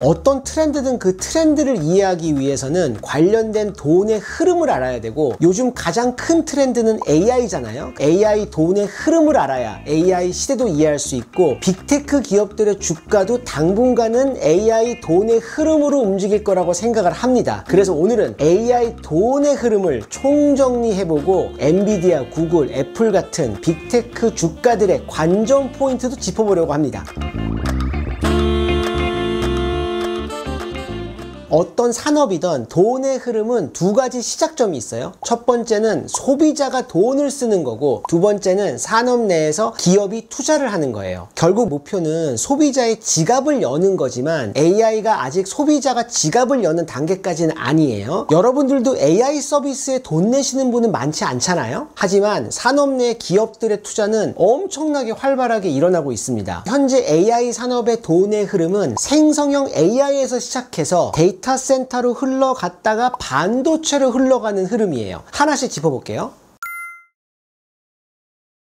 어떤 트렌드든 그 트렌드를 이해하기 위해서는 관련된 돈의 흐름을 알아야 되고, 요즘 가장 큰 트렌드는 AI잖아요. AI 돈의 흐름을 알아야 AI 시대도 이해할 수 있고, 빅테크 기업들의 주가도 당분간은 AI 돈의 흐름으로 움직일 거라고 생각을 합니다. 그래서 오늘은 AI 돈의 흐름을 총정리해보고 엔비디아, 구글, 애플 같은 빅테크 주가들의 관전 포인트도 짚어보려고 합니다. 어떤 산업이든 돈의 흐름은 두 가지 시작점이 있어요. 첫 번째는 소비자가 돈을 쓰는 거고, 두 번째는 산업 내에서 기업이 투자를 하는 거예요. 결국 목표는 소비자의 지갑을 여는 거지만 AI가 아직 소비자가 지갑을 여는 단계까지는 아니에요. 여러분들도 AI 서비스에 돈 내시는 분은 많지 않잖아요. 하지만 산업 내 기업들의 투자는 엄청나게 활발하게 일어나고 있습니다. 현재 AI 산업의 돈의 흐름은 생성형 AI에서 시작해서 데이터 센터로 흘러갔다가 반도체로 흘러가는 흐름이에요. 하나씩 짚어볼게요.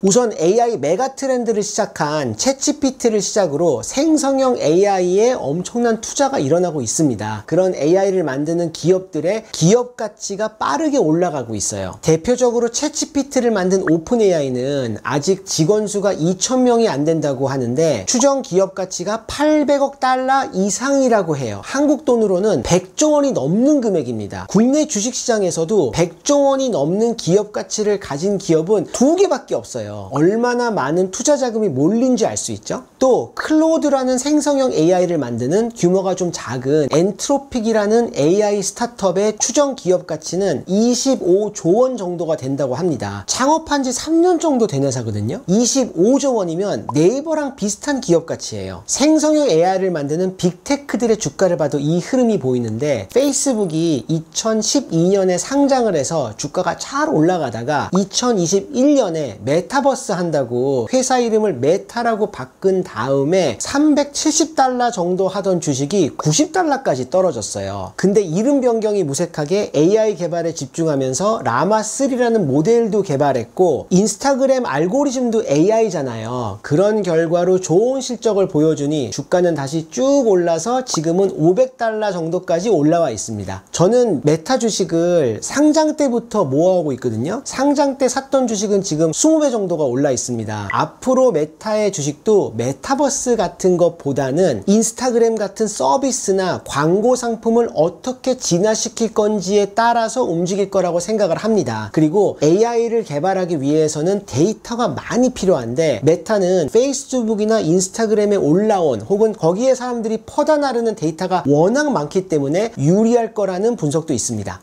우선 AI 메가 트렌드를 시작한 챗GPT를 시작으로 생성형 AI에 엄청난 투자가 일어나고 있습니다. 그런 AI를 만드는 기업들의 기업 가치가 빠르게 올라가고 있어요. 대표적으로 챗GPT를 만든 오픈AI는 아직 직원 수가 2,000명이 안 된다고 하는데 추정 기업 가치가 800억 달러 이상이라고 해요. 한국 돈으로는 100조 원이 넘는 금액입니다. 국내 주식시장에서도 100조 원이 넘는 기업 가치를 가진 기업은 2개밖에 없어요. 얼마나 많은 투자 자금이 몰린지 알 수 있죠? 또 클로드라는 생성형 AI를 만드는 규모가 좀 작은 엔트로픽이라는 AI 스타트업의 추정 기업 가치는 25조 원 정도가 된다고 합니다. 창업한 지 3년 정도 된 회사거든요. 25조 원이면 네이버랑 비슷한 기업 가치예요. 생성형 AI를 만드는 빅테크들의 주가를 봐도 이 흐름이 보이는데, 페이스북이 2012년에 상장을 해서 주가가 잘 올라가다가 2021년에 메타버스 한다고 회사 이름을 메타라고 바꾼 다음에 370달러 정도 하던 주식이 90달러까지 떨어졌어요. 근데 이름 변경이 무색하게 AI 개발에 집중하면서 라마3라는 모델도 개발했고, 인스타그램 알고리즘도 AI잖아요. 그런 결과로 좋은 실적을 보여주니 주가는 다시 쭉 올라서 지금은 500달러 정도까지 올라와 있습니다. 저는 메타 주식을 상장 때부터 모아오고 있거든요. 상장 때 샀던 주식은 지금 20배 정도가 올라 있습니다. 앞으로 메타의 주식도 메타버스 같은 것보다는 인스타그램 같은 서비스나 광고 상품을 어떻게 진화시킬 건지에 따라서 움직일 거라고 생각을 합니다. 그리고 AI를 개발하기 위해서는 데이터가 많이 필요한데, 메타는 페이스북이나 인스타그램에 올라온 혹은 거기에 사람들이 퍼다 나르는 데이터가 워낙 많기 때문에 유리할 거라는 분석도 있습니다.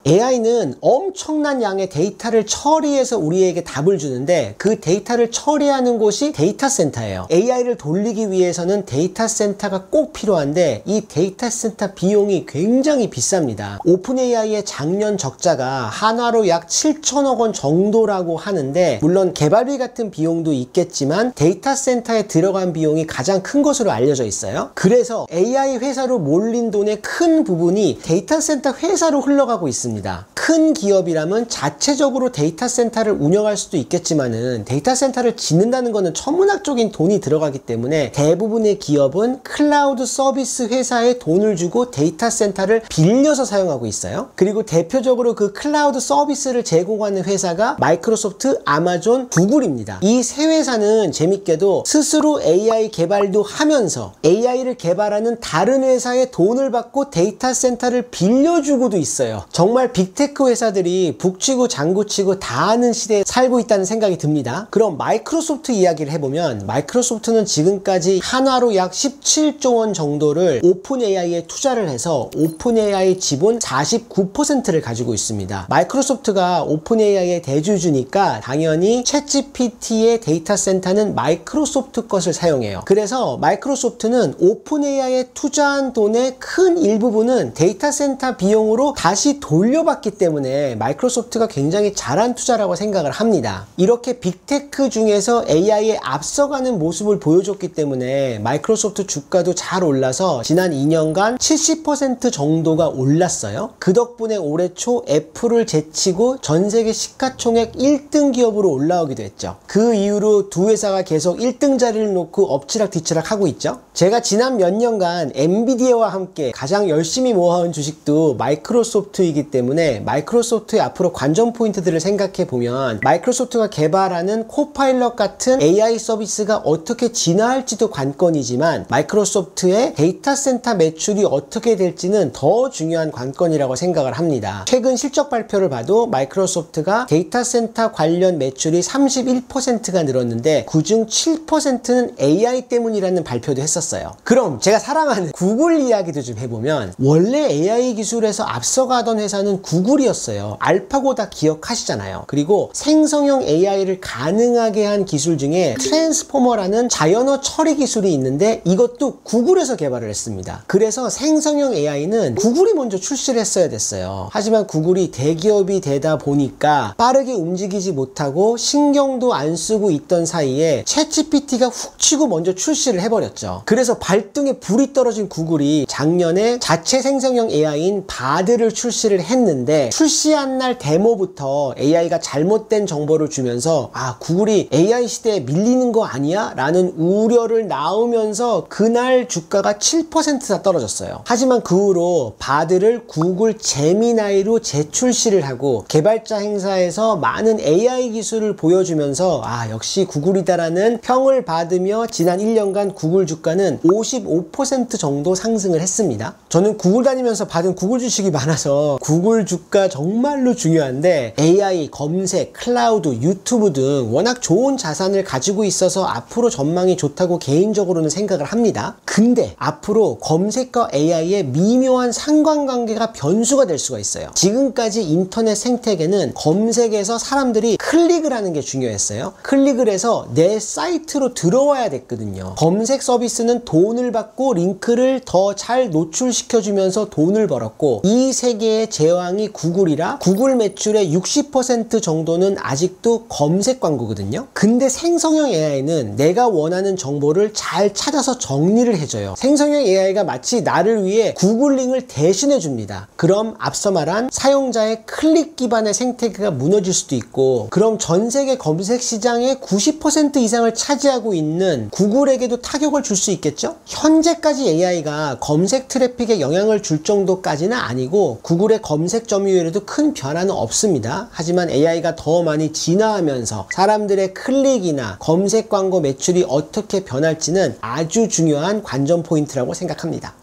AI는 엄청난 양의 데이터를 처리해서 우리에게 답을 주는데, 그 데이터를 처리하는 곳이 데이터 센터예요. AI를 돌리기 위해서는 데이터 센터가 꼭 필요한데 이 데이터 센터 비용이 굉장히 비쌉니다. 오픈AI의 작년 적자가 한화로 약 7천억 원 정도라고 하는데, 물론 개발비 같은 비용도 있겠지만 데이터 센터에 들어간 비용이 가장 큰 것으로 알려져 있어요. 그래서 AI 회사로 몰린 돈의 큰 부분이 데이터 센터 회사로 흘러가고 있습니다. 큰 기업이라면 자체적으로 데이터 센터를 운영할 수도 있겠지만은 데이터 센터를 짓는다는 것은 천문학적인 돈이 들어가기 때문에 대부분의 기업은 클라우드 서비스 회사에 돈을 주고 데이터 센터를 빌려서 사용하고 있어요. 그리고 대표적으로 그 클라우드 서비스를 제공하는 회사가 마이크로소프트, 아마존, 구글입니다. 이 세 회사는 재밌게도 스스로 AI 개발도 하면서 AI를 개발하는 다른 회사에 돈을 받고 데이터 센터를 빌려주고도 있어요. 정말 빅테크 회사들이 북치고 장구치고 다 하는 시대에 살고 있다는 생각이 듭니다. 그럼 마이크로소프트 이야기를 해보면, 마이크로소프트는 지금까지 한화로 약 17조 원 정도를 오픈AI에 투자를 해서 오픈AI 지분 49%를 가지고 있습니다. 마이크로소프트가 오픈AI의 대주주니까 당연히 챗GPT의 데이터 센터는 마이크로소프트 것을 사용해요. 그래서 마이크로소프트는 오픈AI에 투자한 돈의 큰 일부분은 데이터 센터 비용으로 다시 돌려 물려받기 때문에 마이크로소프트가 굉장히 잘한 투자라고 생각을 합니다. 이렇게 빅테크 중에서 AI에 앞서가는 모습을 보여줬기 때문에 마이크로소프트 주가도 잘 올라서 지난 2년간 70% 정도가 올랐어요. 그 덕분에 올해 초 애플을 제치고 전 세계 시가총액 1등 기업으로 올라오기도 했죠. 그 이후로 두 회사가 계속 1등 자리를 놓고 엎치락뒤치락 하고 있죠. 제가 지난 몇 년간 엔비디아와 함께 가장 열심히 모아온 주식도 마이크로소프트이기 때문에 마이크로소프트의 앞으로 관전 포인트들을 생각해 보면 마이크로소프트가 개발하는 코파일럿 같은 AI 서비스가 어떻게 진화할지도 관건이지만 마이크로소프트의 데이터 센터 매출이 어떻게 될지는 더 중요한 관건이라고 생각을 합니다. 최근 실적 발표를 봐도 마이크로소프트가 데이터 센터 관련 매출이 31%가 늘었는데 그중 7%는 AI 때문이라는 발표도 했었어요. 그럼 제가 사랑하는 구글 이야기도 좀 해보면 원래 AI 기술에서 앞서가던 회사는 구글이었어요. 알파고 다 기억하시잖아요. 그리고 생성형 AI를 가능하게 한 기술 중에 트랜스포머라는 자연어 처리 기술이 있는데 이것도 구글에서 개발을 했습니다. 그래서 생성형 AI는 구글이 먼저 출시를 했어야 됐어요. 하지만 구글이 대기업이 되다 보니까 빠르게 움직이지 못하고 신경도 안 쓰고 있던 사이에 챗GPT가 훅 치고 먼저 출시를 해버렸죠. 그래서 발등에 불이 떨어진 구글이 작년에 자체 생성형 AI인 바드를 출시를 했는데 출시한 날 데모부터 AI가 잘못된 정보를 주면서 구글이 AI 시대에 밀리는 거 아니야? 라는 우려를 낳으면서 그날 주가가 7%나 떨어졌어요. 하지만 그 후로 바드를 구글 제미나이로 재출시를 하고 개발자 행사에서 많은 AI 기술을 보여주면서 역시 구글이다라는 평을 받으며 지난 1년간 구글 주가는 55% 정도 상승을 했습니다. 저는 구글 다니면서 받은 구글 주식이 많아서 구글 주가 정말로 중요한데 AI, 검색, 클라우드, 유튜브 등 워낙 좋은 자산을 가지고 있어서 앞으로 전망이 좋다고 개인적으로는 생각을 합니다. 근데 앞으로 검색과 AI의 미묘한 상관관계가 변수가 될 수가 있어요. 지금까지 인터넷 생태계는 검색에서 사람들이 클릭을 하는 게 중요했어요. 클릭을 해서 내 사이트로 들어와야 됐거든요. 검색 서비스는 돈을 받고 링크를 더 잘 노출시켜주면서 돈을 벌었고 이 세계의 제왕이 구글이라 구글 매출의 60% 정도는 아직도 검색 광고거든요. 근데 생성형 AI는 내가 원하는 정보를 잘 찾아서 정리를 해줘요. 생성형 AI가 마치 나를 위해 구글링을 대신해 줍니다. 그럼 앞서 말한 사용자의 클릭 기반의 생태계가 무너질 수도 있고 그럼 전 세계 검색 시장의 90% 이상을 차지하고 있는 구글에게도 타격을 줄 수 있겠죠? 현재까지 AI가 검색 트래픽에 영향을 줄 정도까지는 아니고 구글의 검색 점유율에도 큰 변화는 없습니다. 하지만 AI가 더 많이 진화하면서 사람들의 클릭이나 검색 광고 매출이 어떻게 변할지는 아주 중요한 관전 포인트라고 생각합니다.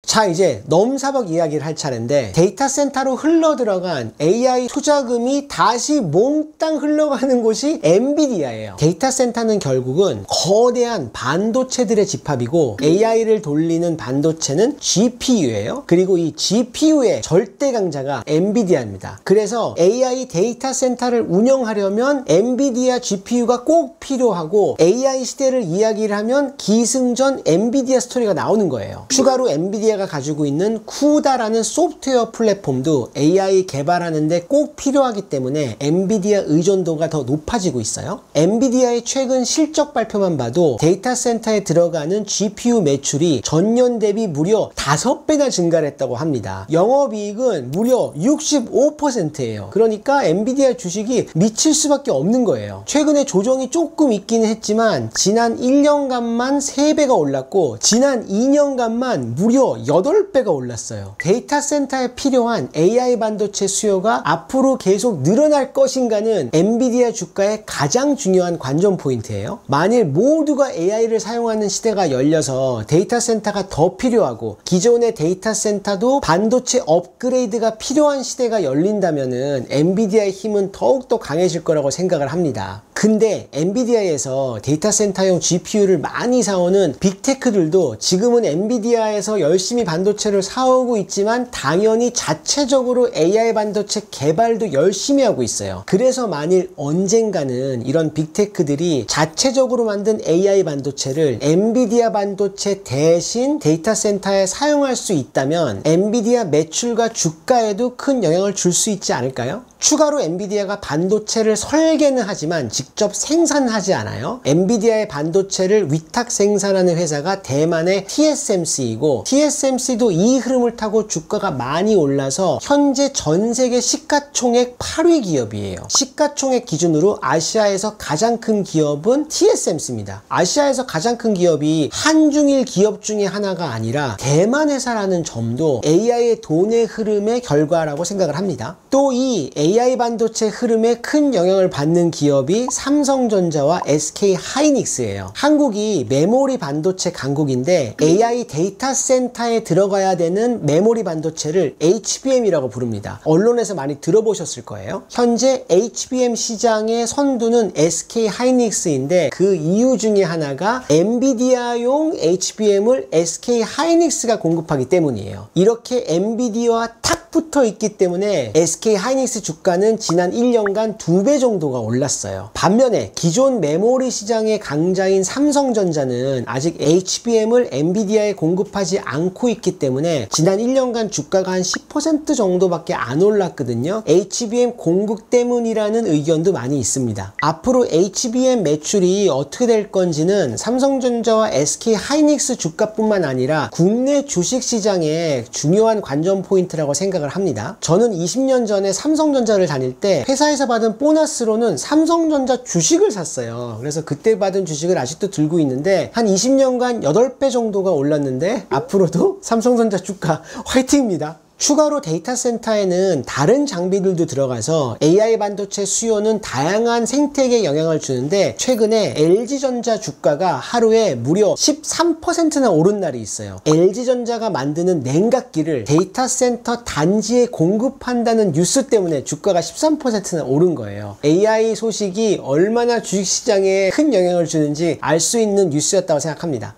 자, 이제 넘사벽 이야기를 할 차례인데 데이터 센터로 흘러들어간 AI 투자금이 다시 몽땅 흘러가는 곳이 엔비디아예요. 데이터 센터는 결국은 거대한 반도체들의 집합이고 AI를 돌리는 반도체는 GPU예요. 그리고 이 GPU의 절대 강자가 엔비디아입니다. 그래서 AI 데이터 센터를 운영하려면 엔비디아 GPU가 꼭 필요하고 AI 시대를 이야기를 하면 기승전 엔비디아 스토리가 나오는 거예요. 추가로 엔비디아가 가지고 있는 쿠다라는 소프트웨어 플랫폼도 AI 개발하는데 꼭 필요하기 때문에 엔비디아 의존도가 더 높아지고 있어요. 엔비디아의 최근 실적 발표만 봐도 데이터 센터에 들어가는 GPU 매출이 전년 대비 무려 5배나 증가를 했다고 합니다. 영업이익은 무려 65%예요. 그러니까 엔비디아 주식이 미칠 수밖에 없는 거예요. 최근에 조정이 조금 있기는 했지만 지난 1년간만 3배가 올랐고 지난 2년간만 무려 8배가 올랐어요. 데이터 센터에 필요한 AI 반도체 수요가 앞으로 계속 늘어날 것인가는 엔비디아 주가의 가장 중요한 관전 포인트예요. 만일 모두가 AI를 사용하는 시대가 열려서 데이터 센터가 더 필요하고 기존의 데이터 센터도 반도체 업그레이드가 필요한 시대가 열린다면은 엔비디아의 힘은 더욱더 강해질 거라고 생각을 합니다. 근데 엔비디아에서 데이터 센터용 GPU를 많이 사오는 빅테크들도 지금은 엔비디아에서 열심히 반도체를 사오고 있지만 당연히 자체적으로 AI 반도체 개발도 열심히 하고 있어요. 그래서 만일 언젠가는 이런 빅테크들이 자체적으로 만든 AI 반도체를 엔비디아 반도체 대신 데이터 센터에 사용할 수 있다면 엔비디아 매출과 주가에도 큰 영향을 줄 수 있지 않을까요? 추가로 엔비디아가 반도체를 설계는 하지만 직접 생산하지 않아요. 엔비디아의 반도체를 위탁 생산하는 회사가 대만의 TSMC이고 TSMC도 이 흐름을 타고 주가가 많이 올라서 현재 전 세계 시가총액 8위 기업이에요. 시가총액 기준으로 아시아에서 가장 큰 기업은 TSMC입니다. 아시아에서 가장 큰 기업이 한중일 기업 중에 하나가 아니라 대만 회사라는 점도 AI의 돈의 흐름의 결과라고 생각을 합니다. 또 이 AI 반도체 흐름에 큰 영향을 받는 기업이 삼성전자와 SK하이닉스예요. 한국이 메모리 반도체 강국인데 AI 데이터 센터에 들어가야 되는 메모리 반도체를 HBM이라고 부릅니다. 언론에서 많이 들어보셨을 거예요. 현재 HBM 시장의 선두는 SK하이닉스인데 그 이유 중에 하나가 엔비디아용 HBM을 SK하이닉스가 공급하기 때문이에요. 이렇게 엔비디아와 탁 붙어 있기 때문에 SK하이닉스 주가는 지난 1년간 2배 정도가 올랐어요. 반면에 기존 메모리 시장의 강자인 삼성전자는 아직 HBM을 엔비디아에 공급하지 않고 있기 때문에 지난 1년간 주가가 한 10% 정도밖에 안 올랐거든요. HBM 공급 때문이라는 의견도 많이 있습니다. 앞으로 HBM 매출이 어떻게 될 건지는 삼성전자와 SK하이닉스 주가뿐만 아니라 국내 주식시장의 중요한 관전 포인트라고 생각을 합니다. 저는 20년 전에 삼성전자를 다닐 때 회사에서 받은 보너스로는 삼성전자 주식을 샀어요. 그래서 그때 받은 주식을 아직도 들고 있는데 한 20년간 8배 정도가 올랐는데 앞으로도 삼성전자 주가 화이팅입니다. 추가로 데이터 센터에는 다른 장비들도 들어가서 AI 반도체 수요는 다양한 생태계에 영향을 주는데 최근에 LG전자 주가가 하루에 무려 13%나 오른 날이 있어요. LG전자가 만드는 냉각기를 데이터 센터 단지에 공급한다는 뉴스 때문에 주가가 13%나 오른 거예요. AI 소식이 얼마나 주식시장에 큰 영향을 주는지 알 수 있는 뉴스였다고 생각합니다.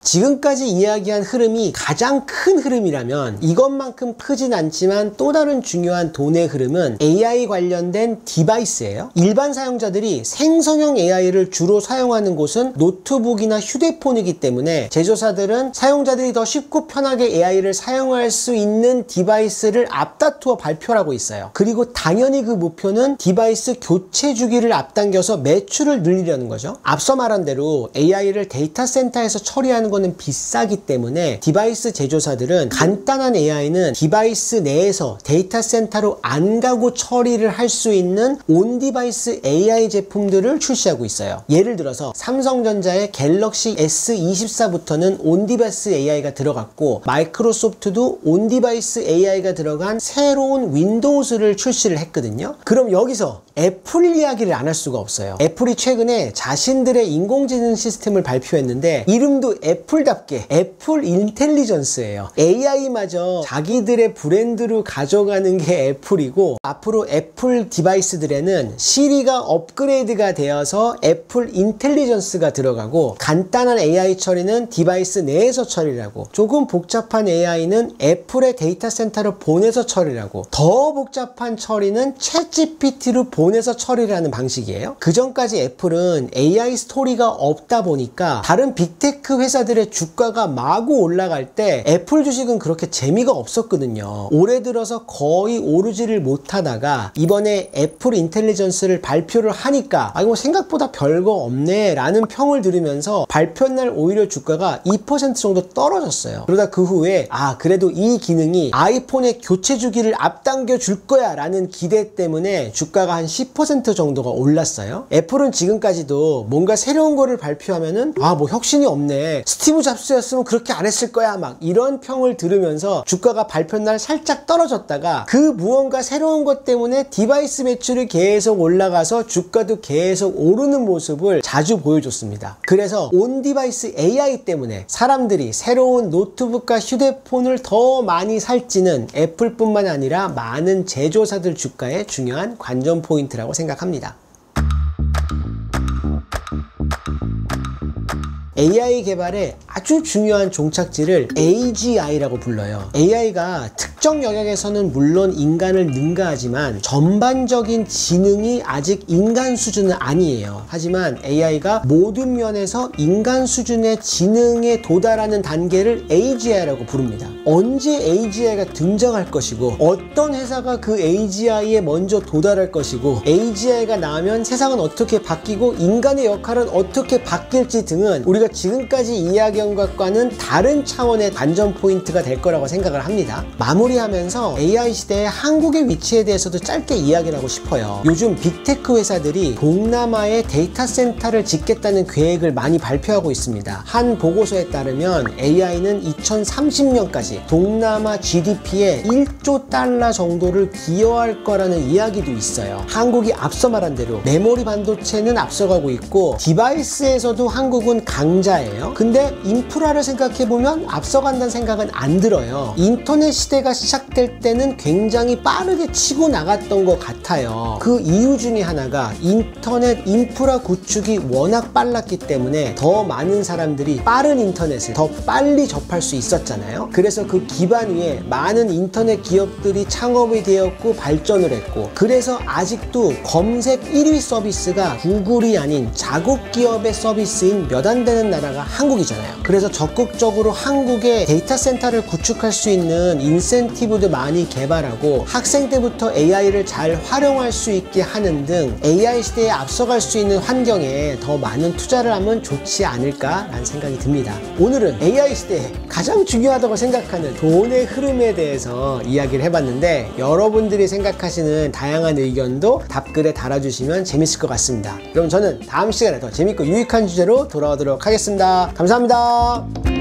지금까지 이야기한 흐름이 가장 큰 흐름이라면 이것만큼 크진 않지만 또 다른 중요한 돈의 흐름은 AI 관련된 디바이스예요. 일반 사용자들이 생성형 AI를 주로 사용하는 곳은 노트북이나 휴대폰이기 때문에 제조사들은 사용자들이 더 쉽고 편하게 AI를 사용할 수 있는 디바이스를 앞다투어 발표를 하고 있어요. 그리고 당연히 그 목표는 디바이스 교체 주기를 앞당겨서 매출을 늘리려는 거죠. 앞서 말한 대로 AI를 데이터 센터에서 처리하는 거는 비싸기 때문에 디바이스 제조사들은 간단한 AI는 디바이스 내에서 데이터 센터로 안 가고 처리를 할 수 있는 온 디바이스 AI 제품들을 출시하고 있어요. 예를 들어서 삼성전자의 갤럭시 S24부터는 온 디바이스 AI가 들어갔고 마이크로소프트도 온 디바이스 AI가 들어간 새로운 윈도우즈를 출시를 했거든요. 그럼 여기서 애플 이야기를 안 할 수가 없어요. 애플이 최근에 자신들의 인공지능 시스템을 발표했는데 이름도 애플답게 애플 인텔리전스예요. AI마저 자기들의 브랜드로 가져가는 게 애플이고 앞으로 애플 디바이스들에는 시리가 업그레이드가 되어서 애플 인텔리전스가 들어가고 간단한 AI 처리는 디바이스 내에서 처리를 하고 조금 복잡한 AI는 애플의 데이터 센터로 보내서 처리를 하고 더 복잡한 처리는 챗GPT로 보내서 처리를 하는 방식이에요. 그 전까지 애플은 AI 스토리가 없다 보니까 다른 빅테크 회사들의 주가가 마구 올라갈 때 애플 주식은 그렇게 재미가 없었거든요. 올해 들어서 거의 오르지를 못하다가 이번에 애플 인텔리전스를 발표를 하니까 뭐 생각보다 별거 없네 라는 평을 들으면서 발표날 오히려 주가가 2% 정도 떨어졌어요. 그러다 그 후에 그래도 이 기능이 아이폰의 교체 주기를 앞당겨 줄 거야 라는 기대 때문에 주가가 한 10% 정도가 올랐어요. 애플은 지금까지도 뭔가 새로운 거를 발표하면은 뭐 혁신이 없네, 스티브 잡스였으면 그렇게 안 했을 거야, 막 이런 평을 들으면서 주가가 발표날 살짝 떨어졌다가 그 무언가 새로운 것 때문에 디바이스 매출이 계속 올라가서 주가도 계속 오르는 모습을 자주 보여줬습니다. 그래서 온 디바이스 AI 때문에 사람들이 새로운 노트북과 휴대폰을 더 많이 살지는 애플뿐만 아니라 많은 제조사들 주가의 중요한 관전 포인트 포인트라고 생각합니다. AI 개발의 아주 중요한 종착지를 AGI라고 불러요. AI가 특정 영역에서는 물론 인간을 능가하지만 전반적인 지능이 아직 인간 수준은 아니에요. 하지만 AI가 모든 면에서 인간 수준의 지능에 도달하는 단계를 AGI라고 부릅니다. 언제 AGI가 등장할 것이고 어떤 회사가 그 AGI에 먼저 도달할 것이고 AGI가 나오면 세상은 어떻게 바뀌고 인간의 역할은 어떻게 바뀔지 등은 우리가 지금까지 이야기한 것과는 다른 차원의 관전 포인트가 될 거라고 생각을 합니다. 마무리하면서 AI 시대의 한국의 위치에 대해서도 짧게 이야기를 하고 싶어요. 요즘 빅테크 회사들이 동남아에 데이터 센터를 짓겠다는 계획을 많이 발표하고 있습니다. 한 보고서에 따르면 AI는 2030년까지 동남아 GDP에 1조 달러 정도를 기여할 거라는 이야기도 있어요. 한국이 앞서 말한 대로 메모리 반도체는 앞서가고 있고 디바이스에서도 한국은 강자예요. 근데 인프라를 생각해보면 앞서간다는 생각은 안 들어요. 인터넷 시대가 시작될 때는 굉장히 빠르게 치고 나갔던 것 같아요. 그 이유 중에 하나가 인터넷 인프라 구축이 워낙 빨랐기 때문에 더 많은 사람들이 빠른 인터넷을 더 빨리 접할 수 있었잖아요. 그래서 그 기반 위에 많은 인터넷 기업들이 창업이 되었고 발전을 했고, 그래서 아직도 검색 1위 서비스가 구글이 아닌 자국 기업의 서비스인 몇 안 되는 나라가 한국이잖아요. 그래서 적극적으로 한국에 데이터 센터를 구축할 수 있는 인센티브도 많이 개발하고 학생 때부터 AI를 잘 활용할 수 있게 하는 등 AI 시대에 앞서갈 수 있는 환경에 더 많은 투자를 하면 좋지 않을까라는 생각이 듭니다. 오늘은 AI 시대에 가장 중요하다고 생각하는 돈의 흐름에 대해서 이야기를 해봤는데, 여러분들이 생각하시는 다양한 의견도 답글에 달아주시면 재밌을 것 같습니다. 그럼 저는 다음 시간에 더 재밌고 유익한 주제로 돌아오도록 하겠습니다. 감사합니다.